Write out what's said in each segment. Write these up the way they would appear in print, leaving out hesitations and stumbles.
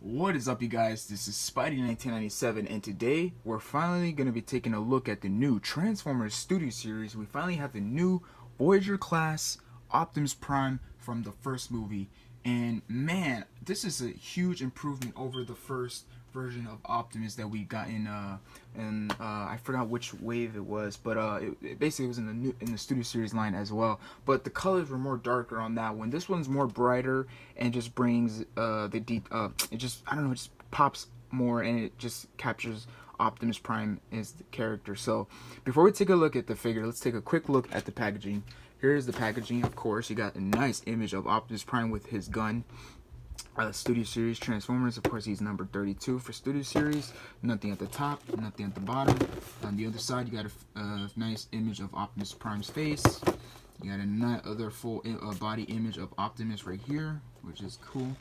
What is up, you guys? This is Spidey1997, and today we're finally going to be taking a look at the new Transformers Studio Series. We finally have the new Voyager class Optimus Prime from the first movie, and man, this is a huge improvement over the first version of Optimus that we got in I forgot which wave it was, but it basically was in the Studio Series line as well. But the colors were more darker on that one. This one's more brighter and just brings the deep. It just, I don't know, it just pops more and it just captures Optimus Prime as the character. So before we take a look at the figure, let's take a quick look at the packaging. Here's the packaging. Of course, you got a nice image of Optimus Prime with his gun. Studio Series Transformers, of course, he's number 32 for Studio Series. Nothing at the top, nothing at the bottom. On the other side, you got a nice image of Optimus Prime's face. You got another full body image of Optimus right here, which is cool.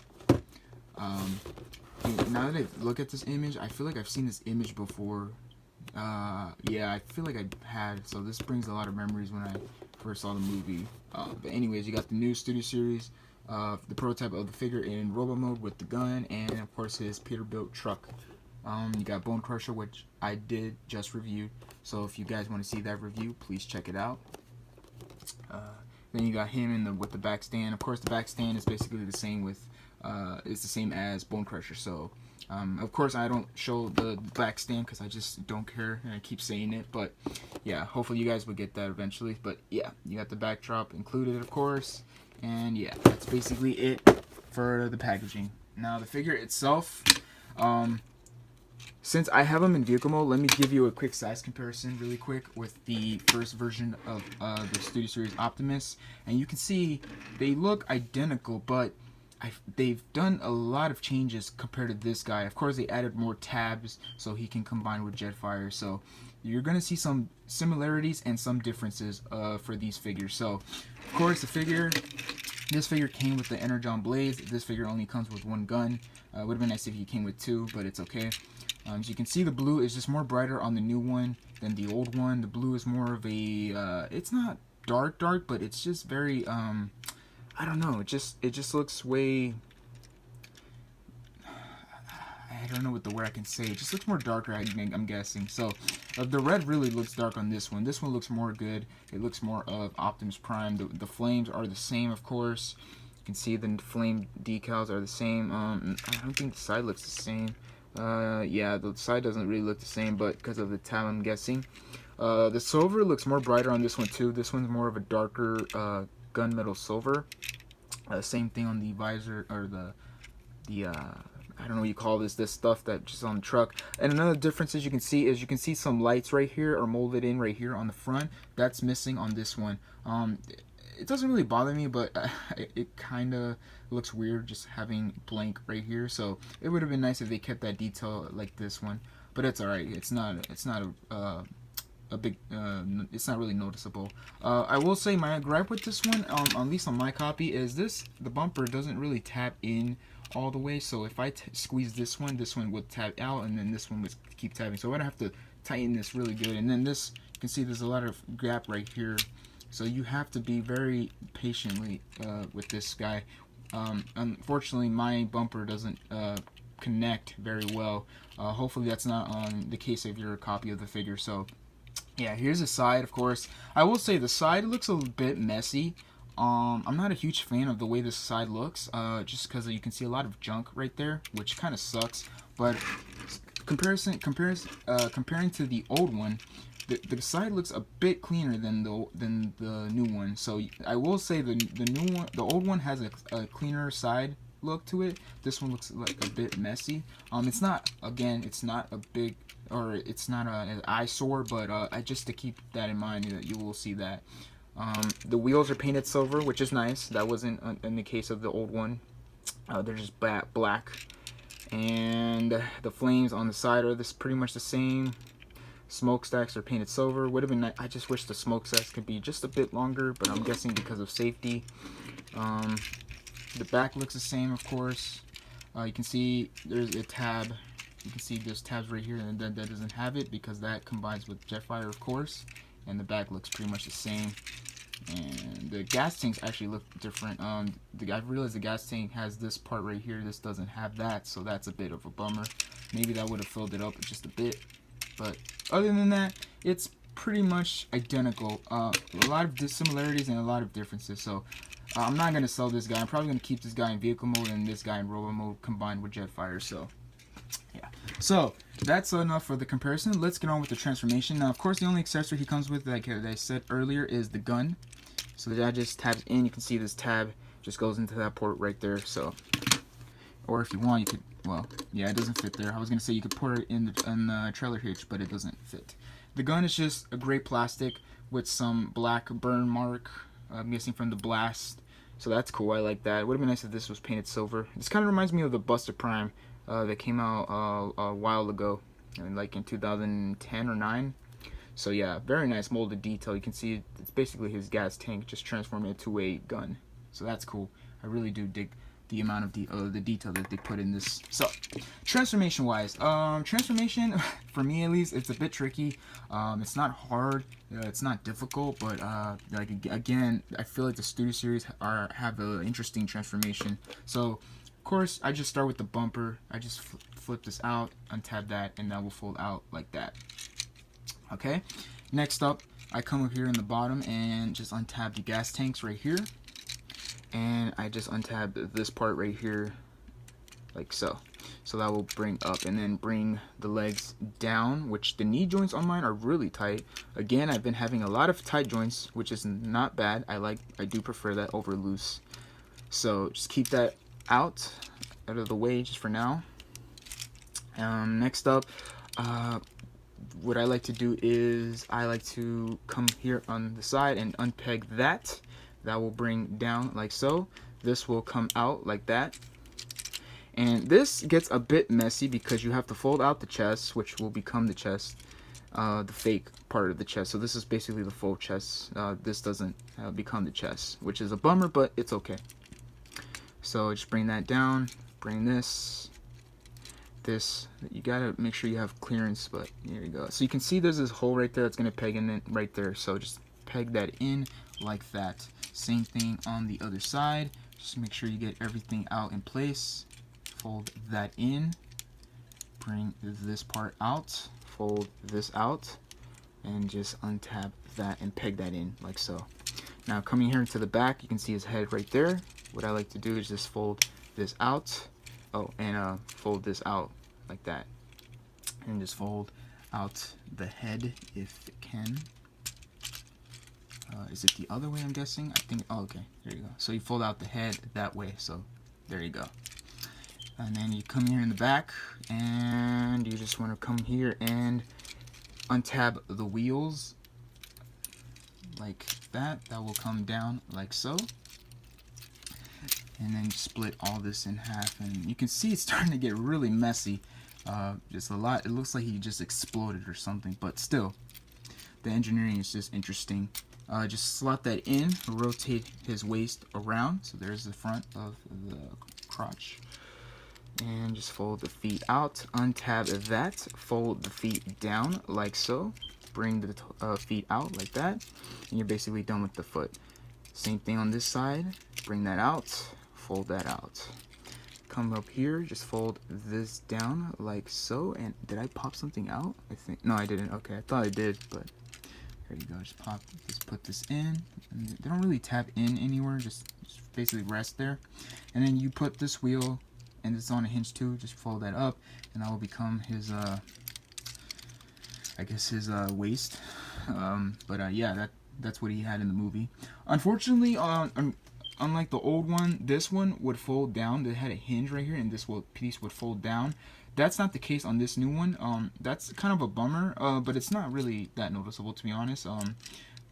Now that I look at this image, I feel like I've seen this image before. Yeah, I feel like I had. So this brings a lot of memories when I first saw the movie. But anyways, you got the new Studio Series. The prototype of the figure in robo mode with the gun, and of course his Peterbilt truck. You got Bone Crusher, which I did just review, so if you guys want to see that review, please check it out. Then you got him with the back stand. Of course, the back stand is basically the same with it's the same as Bone Crusher. So of course I don't show the back stand because I just don't care and I keep saying it, but yeah, hopefully you guys will get that eventually. But yeah, you got the backdrop included, of course. And yeah, that's basically it for the packaging. Now the figure itself, since I have them in vehicle mode, let me give you a quick size comparison really quick with the first version of the Studio Series Optimus. And you can see they look identical, but they've done a lot of changes compared to this guy. Of course, they added more tabs so he can combine with Jetfire. So you're going to see some similarities and some differences for these figures. So, of course, this figure came with the Energon Blades. This figure only comes with one gun. It would have been nice if he came with two, but it's okay. As you can see, the blue is just more brighter on the new one than the old one. The blue is more of a, it's not dark, but it's just very, I don't know, it just looks way, I don't know what the word I can say. It just looks more darker, I'm guessing. So the red really looks dark on this one. This one looks more good. It looks more of Optimus Prime. The flames are the same, of course. You can see the flame decals are the same. I don't think the side looks the same. Yeah, the side doesn't really look the same, but because of the tab, I'm guessing. The silver looks more brighter on this one too. This one's more of a darker gunmetal silver. Same thing on the visor, or the I don't know what you call this stuff that just on the truck. And another difference you can see some lights right here are molded in right here on the front. That's missing on this one. It doesn't really bother me, but it kind of looks weird just having blank right here. So it would have been nice if they kept that detail like this one, but it's alright. It's not a big, it's not really noticeable. I will say my gripe with this one, at least on my copy, is the bumper doesn't really tap in all the way. So if I squeeze this one would tap out, and then this one would keep tapping. So I'd have to tighten this really good. And then this, you can see there's a lot of gap right here. So you have to be very patiently with this guy. Unfortunately, my bumper doesn't connect very well. Hopefully that's not on the case of your copy of the figure. So yeah, here's the side, of course. I will say the side looks a bit messy. I'm not a huge fan of the way this side looks, just because you can see a lot of junk right there, which kind of sucks. But comparing to the old one, the side looks a bit cleaner than the new one. So I will say the new one, the old one has a cleaner side look to it. This one looks like a bit messy. It's not a big, or it's not an eyesore, but just to keep that in mind, that you will see that. The wheels are painted silver, which is nice. That wasn't in the case of the old one. They're just black. And the flames on the side are pretty much the same. Smokestacks are painted silver. Would have been nice. I just wish the smokestacks could be just a bit longer, but I'm guessing because of safety. The back looks the same, of course. You can see there's a tab. You can see there's tabs right here, and that doesn't have it because that combines with Jetfire, of course. And the back looks pretty much the same. And the gas tanks actually look different. I realized the gas tank has this part right here. This doesn't have that, so that's a bit of a bummer. Maybe that would have filled it up just a bit. But other than that, it's pretty much identical. A lot of dissimilarities and a lot of differences. So I'm not going to sell this guy. I'm probably going to keep this guy in vehicle mode and this guy in robo mode combined with Jetfire. So yeah. So that's enough for the comparison. Let's get on with the transformation. Now, of course, the only accessory he comes with, like I said earlier, is the gun. So that just tabs in. You can see this tab just goes into that port right there. So, or if you want, you could, well, yeah, it doesn't fit there. I was going to say you could put it in the trailer hitch, but it doesn't fit. The gun is just a gray plastic with some black burn mark, I'm guessing from the blast. So that's cool. I like that. It would have been nice if this was painted silver. This kind of reminds me of the Buster Prime that came out a while ago, like in 2010 or 9. So yeah, very nice molded detail. You can see it's basically his gas tank just transformed into a gun. So that's cool. I really do dig the amount of the detail that they put in this. So transformation wise, transformation for me at least, it's a bit tricky. It's not hard, it's not difficult, but like again, I feel like the Studio Series have an interesting transformation. So of course I just start with the bumper. I just flip this out, untab that, and that will fold out like that. Okay, next up I come up here in the bottom and just untab the gas tanks right here, and I just untab this part right here like so. So that will bring up and then bring the legs down, which the knee joints on mine are really tight. Again, I've been having a lot of tight joints, which is not bad. I do prefer that over loose. So just keep that out of the way just for now. Next up, what I like to do is I like to come here on the side and unpeg that. That will bring down like so. This will come out like that. And this gets a bit messy because you have to fold out the chest, which will become the chest, the fake part of the chest. So this is basically the full chest. This doesn't become the chest, which is a bummer, but it's okay. So just bring that down, bring this. You gotta make sure you have clearance, but here you go. So you can see there's this hole right there that's gonna peg in it right there. So just peg that in like that. Same thing on the other side. Just make sure you get everything out in place. Fold that in. Bring this part out. Fold this out, and just untab that and peg that in like so. Now coming here into the back, you can see his head right there. What I like to do is just fold this out. Oh, and fold this out like that, and just fold out the head if it can. Is it the other way? I'm guessing. I think. Oh, okay. There you go. So you fold out the head that way. So there you go. And then you come here in the back, and you just want to come here and untab the wheels like that. That will come down like so. And then split all this in half, and you can see it's starting to get really messy. Just a lot. It looks like he just exploded or something, but still, the engineering is just interesting. Just slot that in, rotate his waist around. So there's the front of the crotch, and just fold the feet out. Untab that. Fold the feet down like so. Bring the feet out like that, and you're basically done with the foot. Same thing on this side. Bring that out. Fold that out. Come up here, just fold this down like so. And did I pop something out? I think no, I didn't. Okay, I thought I did, but here you go. Just put this in. And they don't really tap in anywhere. Just basically rest there. And then you put this wheel, and it's on a hinge too. Just fold that up, and that will become his I guess his waist. Yeah, that's what he had in the movie. Unfortunately, unlike the old one, this one would fold down. They had a hinge right here, and this piece would fold down. That's not the case on this new one. That's kind of a bummer, but it's not really that noticeable, to be honest.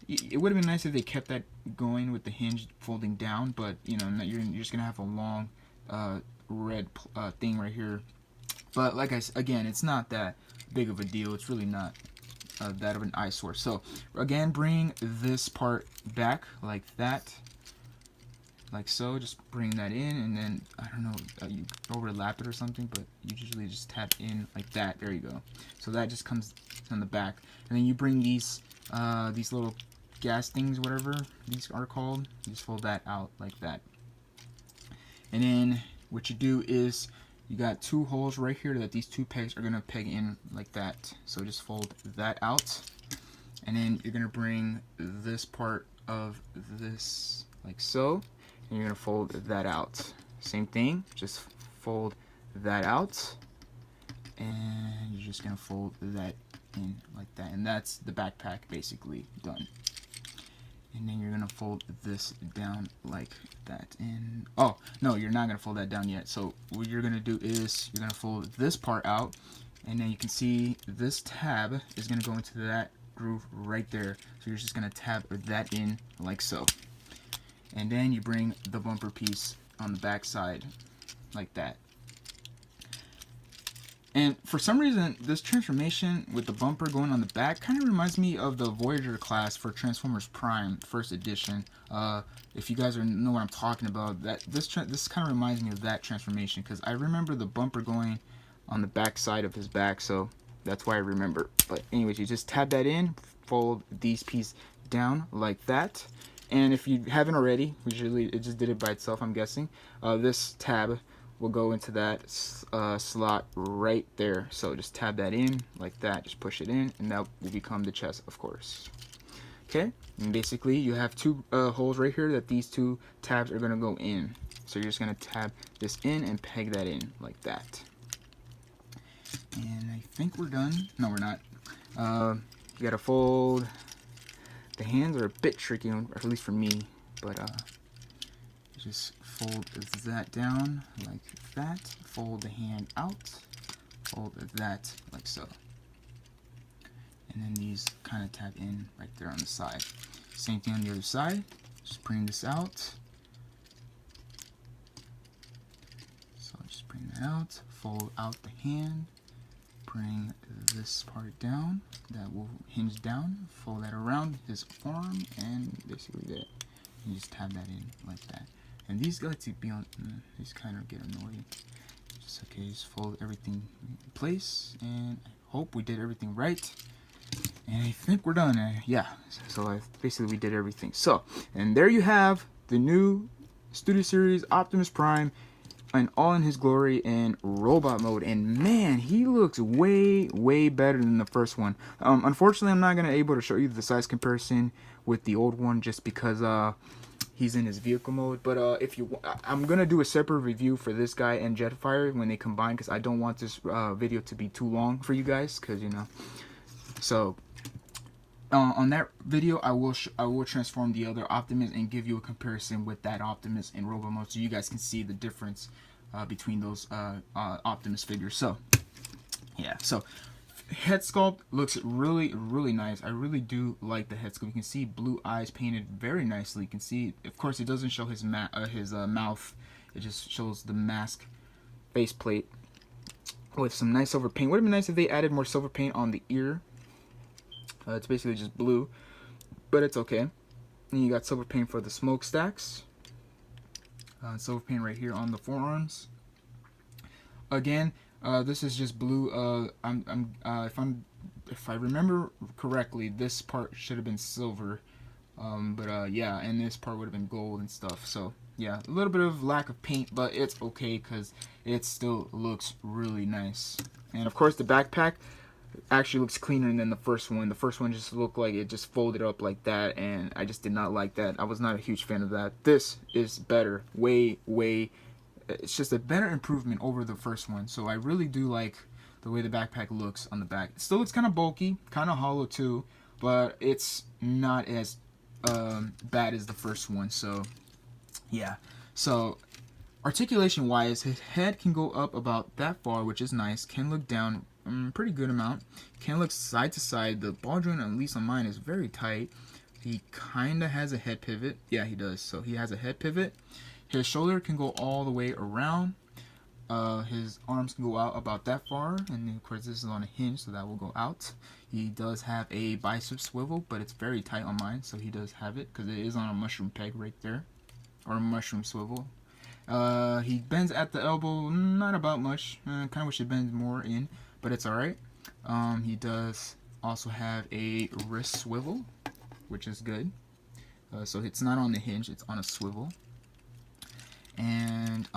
It would have been nice if they kept that going with the hinge folding down, but you know, you're just gonna have a long red thing right here. But like again, it's not that big of a deal. It's really not that of an eyesore. So again, bring this part back like that. Like so, just bring that in, and then I don't know, you overlap it or something, but you usually just tap in like that. There you go. So that just comes on the back, and then you bring these little gas things, whatever these are called. You just fold that out like that. And then what you do is you got 2 holes right here that these 2 pegs are gonna peg in like that. So just fold that out, and then you're gonna bring this part of this like so, and you're gonna fold that out. Same thing, just fold that out, and you're just gonna fold that in like that, and that's the backpack basically done. And then you're gonna fold this down like that. And oh no, you're not gonna fold that down yet. So what you're gonna do is you're gonna fold this part out, and then you can see this tab is gonna go into that groove right there. So you're just gonna tab that in like so, and then you bring the bumper piece on the back side like that. And for some reason, this transformation with the bumper going on the back kind of reminds me of the Voyager class for Transformers Prime First Edition. If you guys know what I'm talking about, this kind of reminds me of that transformation, because I remember the bumper going on the back side of his back, so that's why I remember. But anyways, you just tab that in, fold these pieces down like that. And if you haven't already, usually it just did it by itself, I'm guessing, this tab will go into that slot right there. So just tab that in like that, just push it in, and that will become the chest, of course. Okay, and basically you have 2 holes right here that these 2 tabs are gonna go in. So you're just gonna tab this in and peg that in like that. And I think we're done. No, we're not. You gotta fold. The hands are a bit tricky, or at least for me, but just fold that down like that, fold the hand out, fold that like so, and then these kind of tab in right there on the side. Same thing on the other side, just bring this out. So just bring that out, fold out the hand, bring this part down, that will hinge down, fold that around his arm, and basically there. You just tab that in like that. And these guys to be on, these kind of get annoying. Just okay, just fold everything in place, and I hope we did everything right. And I think we're done. Yeah, so basically we did everything. So, and there you have the new Studio Series Optimus Prime, and all in his glory in robot mode. And man, he looks way better than the first one. Unfortunately, I'm not gonna able to show you the size comparison with the old one, just because he's in his vehicle mode. But if you, I'm gonna do a separate review for this guy and Jetfire when they combine, because I don't want this video to be too long for you guys, because you know. So on that video, I will transform the other Optimus and give you a comparison with that Optimus in robot mode, so you guys can see the difference between those Optimus figures. So yeah, so head sculpt looks really nice. I really do like the head sculpt. You can see blue eyes painted very nicely. You can see, of course, it doesn't show his mouth. It just shows the mask faceplate with some nice silver paint. Would have been nice if they added more silver paint on the ear. It's basically just blue, but it's okay. And you got silver paint for the smokestacks. Silver paint right here on the forearms. Again, this is just blue. If I remember correctly, this part should have been silver. Yeah, and this part would have been gold and stuff. So yeah, a little bit of lack of paint, but it's okay because it still looks really nice. And of course, the backpack actually looks cleaner than the first one. The first one just looked like it just folded up like that, and I just did not like that. I was not a huge fan of that. This is better, way. It's just a better improvement over the first one. So I really do like the way the backpack looks on the back. It still looks kind of bulky, kind of hollow too, but it's not as bad as the first one. So yeah. So articulation wise, his head can go up about that far, which is nice. Can look down pretty good amount. Can look side to side. The ball joint, at least on mine, is very tight. He kind of has a head pivot. Yeah, he does. So he has a head pivot. His shoulder can go all the way around. His arms can go out about that far, and then, of course, this is on a hinge, so that will go out. He does have a bicep swivel, but it's very tight on mine, so he does have it because it is on a mushroom peg right there, or a mushroom swivel. He bends at the elbow, not about much. Kind of wish it bends more in, but it's alright. He does also have a wrist swivel. which is good. So it's not on the hinge, it's on a swivel. And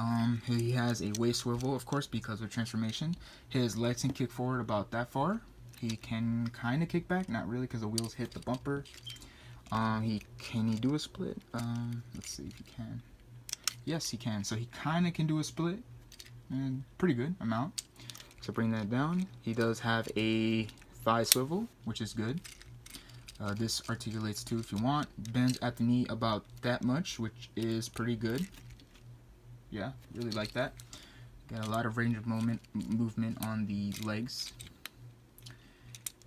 he has a waist swivel, of course, because of transformation. His legs can kick forward about that far. He can kind of kick back, not really, because the wheels hit the bumper. Can he do a split? Let's see if he can. Yes, he can. So he kind of can do a split, and pretty good amount. So bring that down. He does have a thigh swivel, which is good. This articulates too if you want. Bends at the knee about that much, which is pretty good. Yeah, really like that. Got a lot of range of movement on the legs.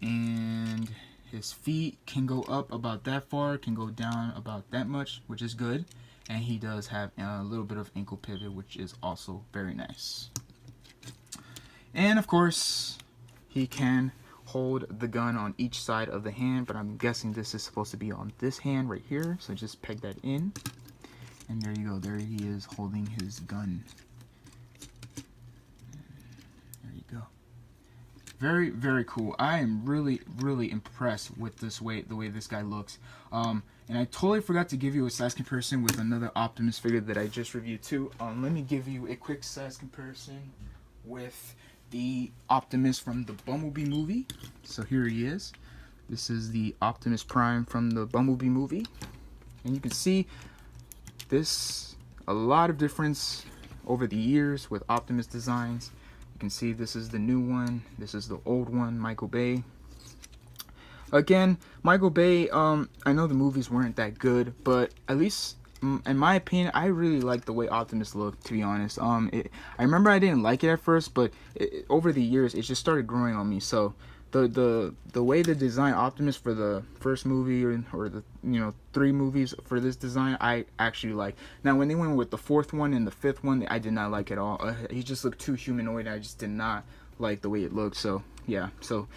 And his feet can go up about that far, can go down about that much, which is good. And he does have a little bit of ankle pivot, which is also very nice. And of course, he can hold the gun on each side of the hand, but I'm guessing this is supposed to be on this hand right here. So just peg that in. And there you go. There he is holding his gun. There you go. Very, very cool. I am really, really impressed with the way this guy looks. And I totally forgot to give you a size comparison with another Optimus figure that I just reviewed too. Let me give you a quick size comparison with the Optimus from the Bumblebee movie. So here he is. This is the Optimus Prime from the Bumblebee movie. And you can see this, a lot of difference over the years with Optimus designs. You can see this is the new one, this is the old one, Michael Bay. Again, Michael Bay, I know the movies weren't that good, but at least in my opinion, I really like the way Optimus looked, to be honest. I remember I didn't like it at first, but over the years it just started growing on me. So the way they designed Optimus for the first movie or the 3 movies for this design, I actually like. Now when they went with the 4th one and the 5th one, I did not like at all. He just looked too humanoid. I just did not like the way it looked. So yeah, so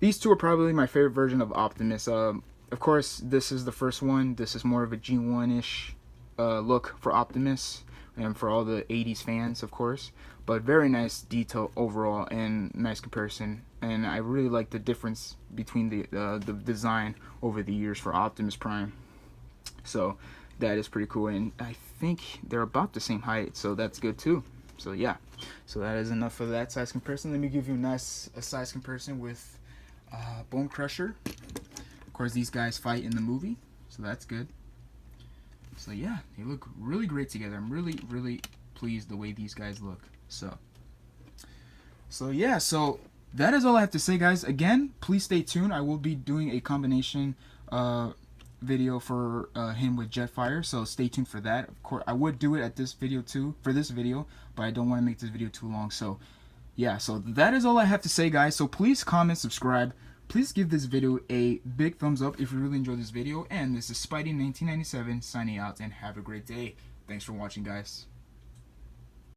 these two are probably my favorite version of Optimus. Of course, this is the first one. This is more of a G1-ish look for Optimus and for all the 80s fans, of course. But very nice detail overall and nice comparison. And I really like the difference between the design over the years for Optimus Prime. So that is pretty cool. And I think they're about the same height, so that's good too. So yeah, so that is enough for that size comparison. Let me give you a size comparison with Bone Crusher. Of course, these guys fight in the movie, so that's good. So yeah, they look really great together. I'm really, really pleased the way these guys look. So yeah, so that is all I have to say, guys. Again, please stay tuned. I will be doing a combination video for him with Jetfire, so stay tuned for that. Of course, I would do it at this video too, for this video, but I don't want to make this video too long. So yeah, so that is all I have to say, guys. So please comment, subscribe. Please give this video a big thumbs up if you really enjoyed this video. And this is Spidey1997 signing out, and have a great day. Thanks for watching, guys.